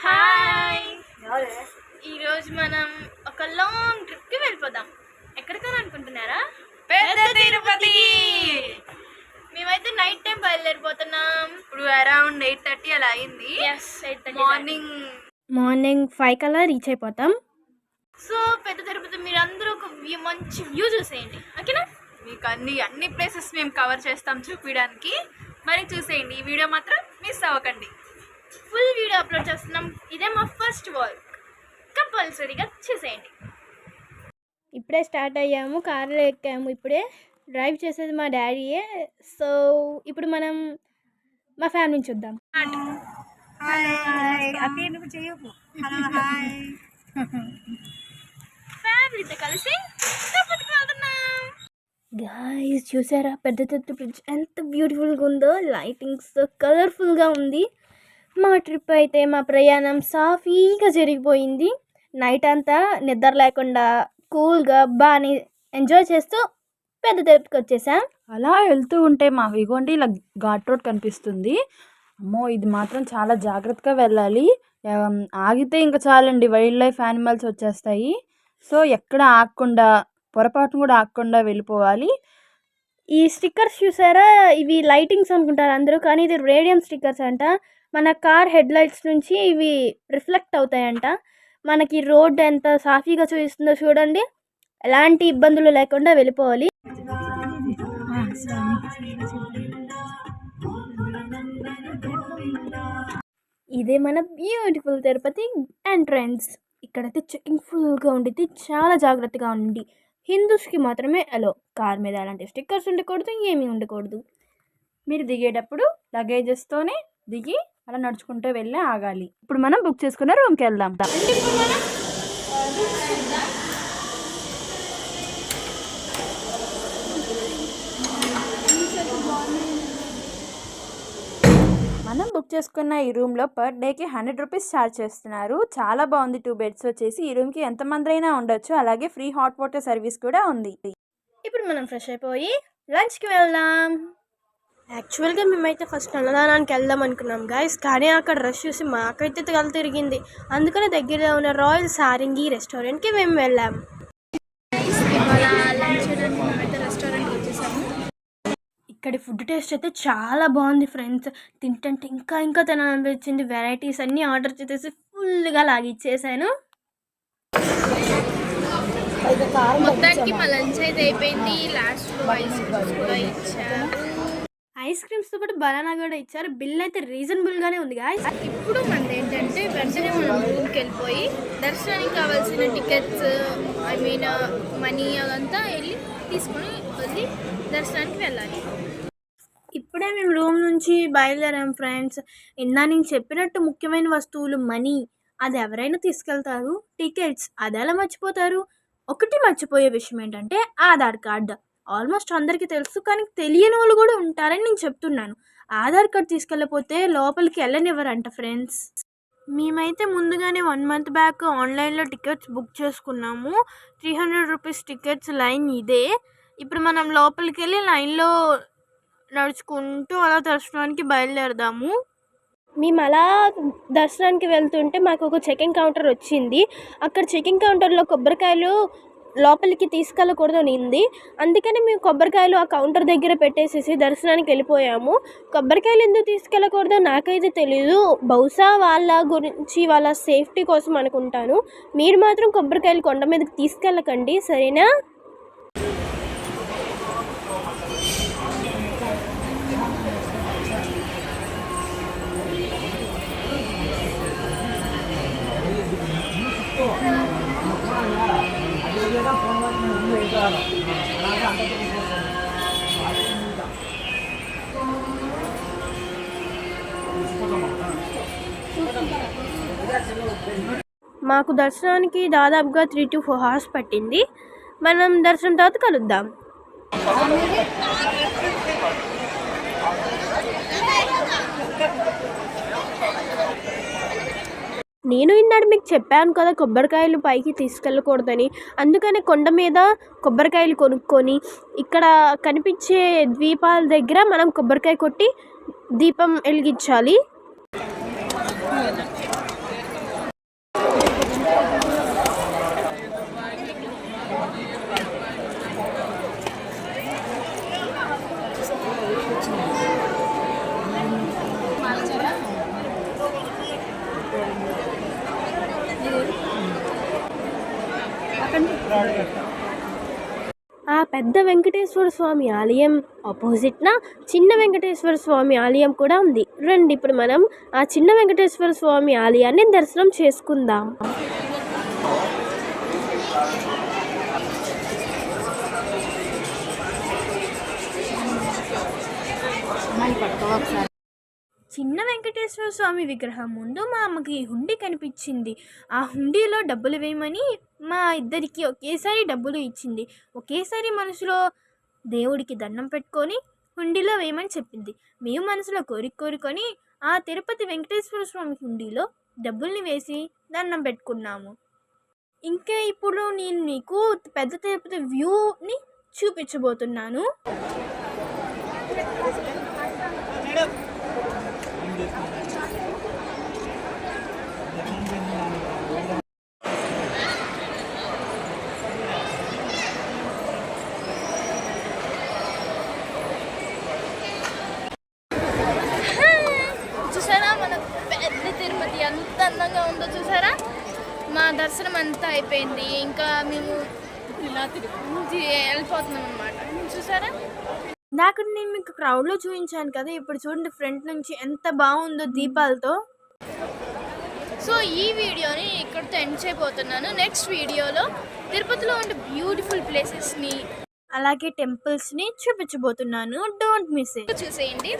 Hi. ఈరోజు మనం ఒక లాంగ్ ట్రిప్కి వెళ్ళిపోదాం. ఎక్కడికని అనుకుంటున్నారా? పెద్ద తిరుపతి. మేమైతే నైట్ టైం బయలుదేరిపోతున్నాం. ఇప్పుడు అరౌండ్ 8:30 అలా అయింది. మార్నింగ్ 5 కల్లా రీచ్ అయిపోతాం. సో పెద్ద తిరుపతి మీరందరూ ఒక మంచి వ్యూ చూసేయండి, ఓకేనా? మీకు అన్ని ప్లేసెస్ మేము కవర్ చేస్తాం చూపించడానికి. మరి చూసేయండి, ఈ వీడియో మాత్రం మిస్ అవ్వకండి. ఫుల్ వీడియో అప్లోడ్ చేస్తున్నాం. ఇదే మా ఫస్ట్ వర్క్, కంపల్సరీగా చూసేయండి. ఇప్పుడే స్టార్ట్ అయ్యాము, కార్లో ఎక్కాము. ఇప్పుడే డ్రైవ్ చేసేది మా డాడీయే. సో ఇప్పుడు మనం మా ఫ్యామిలీని చూద్దాం. ఫ్యామిలీతో కలిసి తిరుపతికి వెళ్తున్నాం. గాయ్స్ చూసారా పెద్ద తిరుపతి బ్రిడ్జ్ ఎంత బ్యూటిఫుల్గా ఉందో? లైటింగ్స్ కలర్ఫుల్గా ఉంది. మా ట్రిప్ అయితే మా ప్రయాణం సాఫీగా జరిగిపోయింది. నైట్ అంతా నిద్ర లేకుండా కూల్గా బాగా ఎంజాయ్ చేస్తూ పెద్ద తిరుపతికి వచ్చేసాం. అలా వెళ్తూ ఉంటే మాకు ఇగోండి ఇలా ఘాట్ రోడ్ కనిపిస్తుంది. అమ్మో, ఇది మాత్రం చాలా జాగ్రత్తగా వెళ్ళాలి. ఆగితే ఇంకా చాలండి, వైల్డ్ లైఫ్ యానిమల్స్ వచ్చేస్తాయి. సో ఎక్కడ ఆగకుండా, పొరపాటును కూడా ఆగకుండా వెళ్ళిపోవాలి. ఈ స్టిక్కర్స్ చూసారా? ఇవి లైటింగ్స్ అనుకుంటారు అందరూ, కానీ ఇది రేడియం స్టిక్కర్స్ అంట. మన కార్ హెడ్ లైట్స్ నుంచి ఇవి రిఫ్లెక్ట్ అవుతాయంట. మనకి రోడ్ ఎంత సాఫీగా చూపిస్తుందో చూడండి. ఎలాంటి ఇబ్బందులు లేకుండా వెళ్ళిపోవాలి. ఇదే మన బ్యూటిఫుల్ తిరుపతి ఎంట్రన్స్. ఇక్కడైతే చెకింగ్ ఫుల్గా ఉండిద్ది, చాలా జాగ్రత్తగా ఉండి. హిందూస్కి మాత్రమే అలో. కార్ మీద అలాంటి స్టిక్కర్స్ ఉండకూడదు, ఏమీ ఉండకూడదు. మీరు దిగేటప్పుడు లగేజెస్తోనే దిగి అలా నడుచుకుంటూ వెళ్ళి ఆగాలి. ఇప్పుడు మనం బుక్ చేసుకున్న రూమ్కి వెళ్దాం. మనం బుక్ చేసుకున్న ఈ రూమ్లో పర్ డేకి 100 రూపీస్ ఛార్జ్ చేస్తున్నారు. చాలా బాగుంది. 2 బెడ్స్ వచ్చేసి ఈ రూమ్కి ఎంతమంది అయినా ఉండొచ్చు. అలాగే ఫ్రీ హాట్ వాటర్ సర్వీస్ కూడా ఉంది. ఇప్పుడు మనం ఫ్రెష్ అయిపోయి లంచ్కి వెళ్దాం. యాక్చువల్గా మేమైతే ఫస్ట్ అన్నదానానికి వెళ్దాం అనుకున్నాం గాయస్, కానీ అక్కడ రష్ చూసి మాకైతే తల తిరిగింది. అందుకని దగ్గరలో ఉన్న రాయల్ సారంగి రెస్టారెంట్కి మేము వెళ్ళాం. రెస్టారెంట్కి వచ్చేసాము. ఇక్కడి ఫుడ్ టేస్ట్ అయితే చాలా బాగుంది ఫ్రెండ్స్. తింటుంటే ఇంకా తినాలనిపించింది. వెరైటీస్ అన్నీ ఆర్డర్ చేసేసి ఫుల్గా లాగిచ్చేసాను. మొత్తానికి మా లంచ్ అయితే అయిపోయింది. లాస్ట్లో ఐస్ క్రీమ్స్ కూడా ఇచ్చారు. ఐస్ క్రీమ్స్తో పాటు బనానా కూడా ఇచ్చారు. బిల్ అయితే రీజనబుల్గానే ఉంది గాయ్స్. ఇప్పుడు మనది ఏంటంటే వెంటనే మనం రూమ్కి వెళ్ళిపోయి దర్శనానికి కావాల్సిన టికెట్స్, మనీ అదంతా వెళ్ళి తీసుకొని వెళ్ళి దర్శనానికి వెళ్ళాలి. ఇప్పుడే మేము రూమ్ నుంచి బయలుదేరాం ఫ్రెండ్స్. నేను చెప్పినట్టు ముఖ్యమైన వస్తువులు మనీ అది ఎవరైనా తీసుకెళ్తారు. టికెట్స్ అది ఎలా మర్చిపోతారు? ఒకటి మర్చిపోయే విషయం ఏంటంటే ఆధార్ కార్డ్. ఆల్మోస్ట్ అందరికీ తెలుసు, కానీ తెలియని వాళ్ళు కూడా ఉంటారని నేను చెప్తున్నాను. ఆధార్ కార్డ్ తీసుకెళ్ళకపోతే లోపలికి వెళ్ళనివ్వరంట ఫ్రెండ్స్. మేమైతే ముందుగానే 1 మంత్ బ్యాక్ ఆన్లైన్లో టికెట్స్ బుక్ చేసుకున్నాము. 300 రూపీస్ టికెట్స్ లైన్ ఇదే. ఇప్పుడు మనం లోపలికి వెళ్ళి లైన్లో నడుచుకుంటూ అలా దర్శనానికి బయలుదేరదాము. మేము అలా దర్శనానికి వెళ్తుంటే మాకు ఒక చెకింగ్ కౌంటర్ వచ్చింది. అక్కడ చెకింగ్ కౌంటర్లో కొబ్బరికాయలు లోపలికి తీసుకెళ్ళకూడదు అని ఉంది. అందుకని మేము కొబ్బరికాయలు ఆ కౌంటర్ దగ్గర పెట్టేసేసి దర్శనానికి వెళ్ళిపోయాము. కొబ్బరికాయలు ఎందుకు తీసుకెళ్ళకూడదో నాకైతే తెలీదు. బహుశా వాళ్ళ గురించి, వాళ్ళ సేఫ్టీ కోసం అనుకుంటాను. మీరు మాత్రం కొబ్బరికాయలు కొండ మీదకి తీసుకెళ్ళకండి, సరేనా? మాకు దర్శనానికి దాదాపుగా 3 to 4 hours పట్టింది. మనం దర్శనం తర్వాత కలుద్దాం. నేను ఈనాడు మీకు చెప్పాను కదా కొబ్బరికాయలు పైకి తీసుకెళ్ళకూడదని. అందుకని కొండ మీద కొబ్బరికాయలు కొనుక్కొని ఇక్కడ కనిపించే ద్వీపాల దగ్గర మనం కొబ్బరికాయ కొట్టి దీపం వెలిగించాలి. ఆ పెద్ద వెంకటేశ్వర స్వామి ఆలయం ఆపోజిట్న చిన్న వెంకటేశ్వర స్వామి ఆలయం కూడా ఉంది. రండి ఇప్పుడు మనం ఆ చిన్న వెంకటేశ్వర స్వామి ఆలయాన్ని దర్శనం చేసుకుందాం. చిన్న వెంకటేశ్వర స్వామి విగ్రహం ముందు మా అమ్మకి హుండీ కనిపించింది. ఆ హుండీలో డబ్బులు వేయమని మా ఇద్దరికి ఒకేసారి డబ్బులు ఇచ్చింది. ఒకేసారి మనసులో దేవుడికి దండం పెట్టుకొని హుండీలో వేయమని చెప్పింది. మేము మనసులో కోరుకొని ఆ తిరుపతి వెంకటేశ్వర స్వామి హుండీలో డబ్బుల్ని వేసి దండం పెట్టుకున్నాము. ఇంకా ఇప్పుడు నేను మీకు పెద్ద తిరుపతి వ్యూని చూపించబోతున్నాను. చూసారా మన పెద్ద తిరుపతి ఎంత అందంగా ఉందో చూసారా. మా దర్శనం అంతా అయిపోయింది. ఇంకా మేము ఇలా వెళ్ళిపోతున్నాం అన్నమాట. చూసారా నాకు నేను మీకు క్రౌడ్లో చూపించాను కదా, ఇప్పుడు చూడండి ఫ్రంట్ నుంచి ఎంత బాగుందో దీపాలతో. సో ఈ వీడియోని ఇక్కడితో ఎండ్ చేయబోతున్నాను. నెక్స్ట్ వీడియోలో తిరుపతిలో ఉండే బ్యూటిఫుల్ ప్లేసెస్ని అలాగే టెంపుల్స్ని చూపించబోతున్నాను. Don't miss it. చూసేయండి.